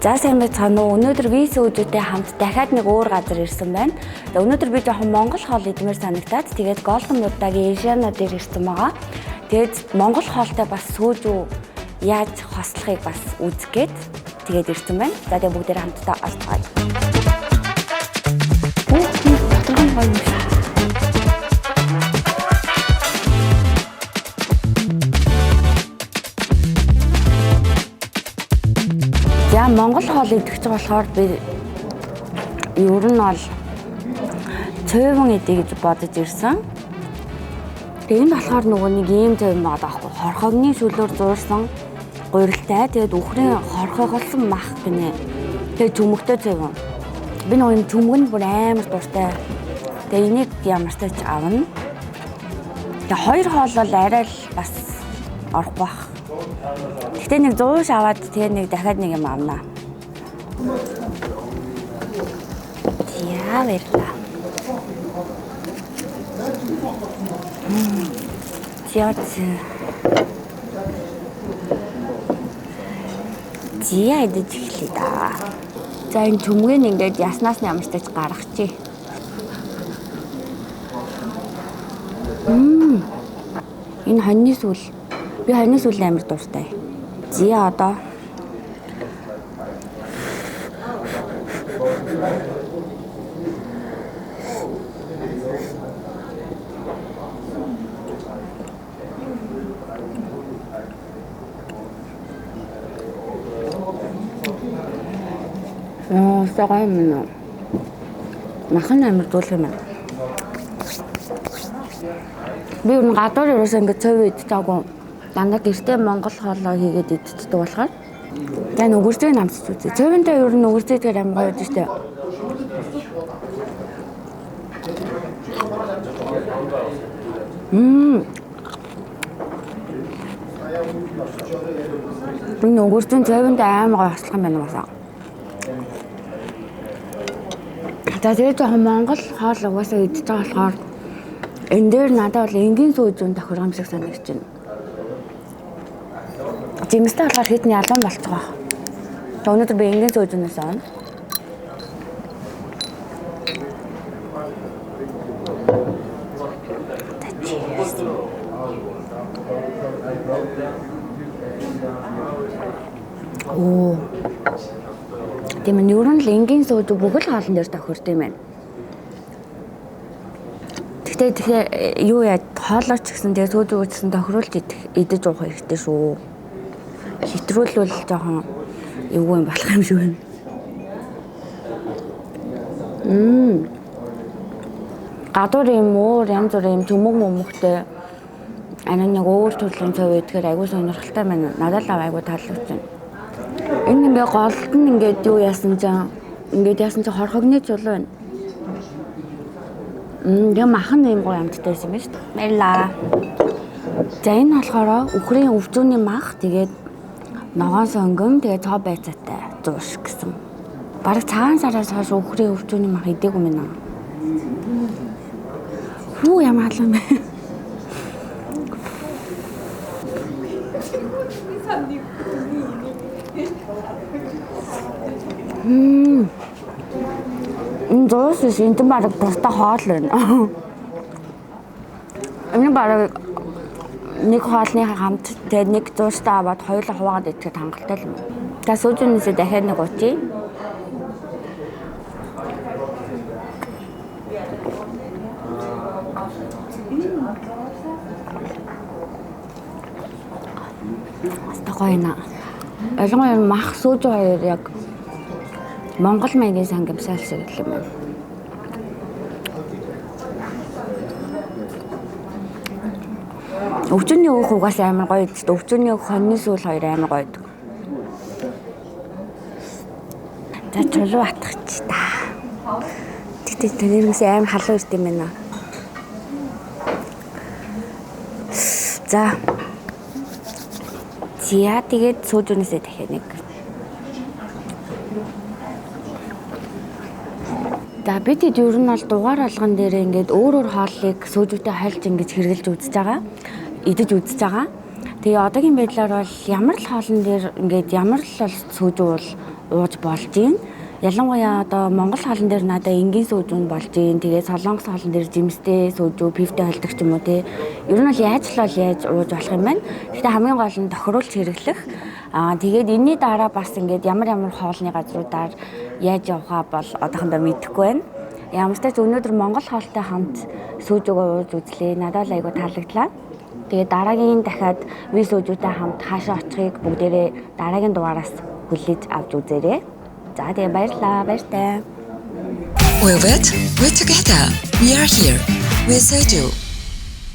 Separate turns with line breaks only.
За сайн байцгаана уу. Өнөөдөр виз үжүүтэй хамт дахиад нэг өөр газар ирсэн байна. Тэгээ өнөөдөр би жоохон монгол хоол идмээр санагтаад тэгээд Golden Buddha-гийн Asiana дээр ирсэн байгаа. Тэгээд монгол хоолтой бас сүүжүү яаж хослохыг бас үзгээд тэгээд ирсэн байна. За тэгээд бүгдээр хамтдаа олцгоё. За монгол хоол идэх гэж болохоор би ер нь бол цөөвөн идэх гэж бодож ирсэн. Тэгээд энэ болохоор нөгөө нэг ийм цөөвөн байгаа даахгүй. Хорхогны шүлөөр зуурсан гурилтай. Тэгээд үхрийн хорхоголсон мах гинэ. Тэгээд чүмэгтэй цөөвөн. Би нөгөө юм чүмэг нь бүр амар дуртай. Тэгээд энийг ямар ч тач авна. Тэгээд хоёр хоол бол арай л бас орохгүй бах. Гэтэ нэг 100 аваад тэгээ нэг дахиад нэг юм авнаа. Яа вэрлаа. Яац. Зяа идэж эхлэе да. За энэ чүмгийг ингээд яснаас нь ямар ч тач гаргачих. Энэ хоньны сүл. Би хоньны сүл амар дуртай. Зя одоо сагай минь махан амар дуулах юм байна. Би энэ гадуур ерөөсөө ингэ цөв идчихаагүй. Дандаа гэртээ монгол хоолоо хийгээд идчихдэг болохоор за нүгэртэй намсч үзье. Цөөвөнтэй ер нь нүгэртэйгээр амар гоё байдаг шүү дээ. Энэ нүгэртэй цөөвөнтэй амар гоё хослох юм байна уусаа. За тэгээд жоохон монгол хоол угаасаа идчихэж байгаа болохоор энэ дээр надад бол энгийн сүүжүүн тохирох юм шиг санагдаж байна. Жимстэй болохоор хитний албан болцгоо. Өнөөдөр би энгийн сүүжүүнээс авна. Оо. Тийм нь ер нь л энгийн сүүжүү бүгд л хоолн дээр тохирд юм байна. Тэгэхээр юу яа хоолоо ч гэсэн тэгээ сүүжүү гэсэн тохируулж идэж уух хэрэгтэй шүү. Хитрүүлвэл жоохон эвгүй юм болох юм шиг байна. Гадуур юм өөр янз бүрийн төмөг мөмөгтэй анаа нэг өөр төрлийн цав идэхээр айгүй сонирхолтой байна. Надад л айгүй таалагдж байна. Энэ ингээ голд нь ингээд юу яасан чинь хорхогны чулуу байна. Яг махан юм гоё амттай байсан юм шүү дээ. Баярлаа. За энэ болохоор үхрийн өвчүүний мах тэгээд ногоон сонгом тэгээд цоо байцаатай зуурш гэсэн. Бараг цагаан сараас хойш үхрийн өвчүүний мах идээгүй юм аа. Хүү ямар халуун бэ? Энэ зуурш энэ бараг тустай хоол байна. Энэ бараг нэг хоолны хамт тэгээд нэг зуурштай аваад хоёулаа хуваагаад идэхэд хангалттай л юм. За сүүжүүнээсээ дахиад нэг уучи. Стагойна. Ялангуяа мах сүүжүү хоёр яг Монгол маягийн сангамсаал шиг юм байна. Өвчнөний өөх угаас амар гоё идэж. Өвчнөний өөх хоньны сүүл хоёр амар гоё идэг. За чулуу атгач та. Тэгтээ тэрнээс амар халуун ирд юм байна. За. Зя тэгээд сүүжүүнээсээ дахиад нэг. За бид ер нь бол дугаар алган дээр ингээд өөр хооллыг сүүжүүтэй хайлж ингэж хэрглэж үзэж байгаа. Идэж үзэж байгаа. Тэгээ одоогийн байдлаар бол ямар л хоолн дээр ингээд ямар л сүүжүү бол ууж болж байна. Ялангуяа одоо Монгол хоолн дээр надад энгийн сүүжүүн болж байна. Тэгээд Солонгос хоолн дээр жимстэй сүүжүү, пивтэй холдог ч юм уу те. Ер нь бол яаж ууж болох юм байна. Гэхдээ хамгийн гол нь тохируулж хэрэглэх. Тэгээд энэний дараа бас ингээд ямар хоолны газруудаар яаж явахаа бол одоохондоо мэдэхгүй байна. Ямар ч тач өнөөдөр Монгол хоолтой хамт сүүжүүгээ ууж үзлээ. Надад л айгүй таалагдлаа. Тэгээд дараагийн дахиад ви сүүжүүтэй хамт хаашаа очихыг бүгдээрээ дараагийн дугаараас хүлээж авч үзээрэй. За тэгээ баярлалаа. Баяртай.
We're together. We are here. We're so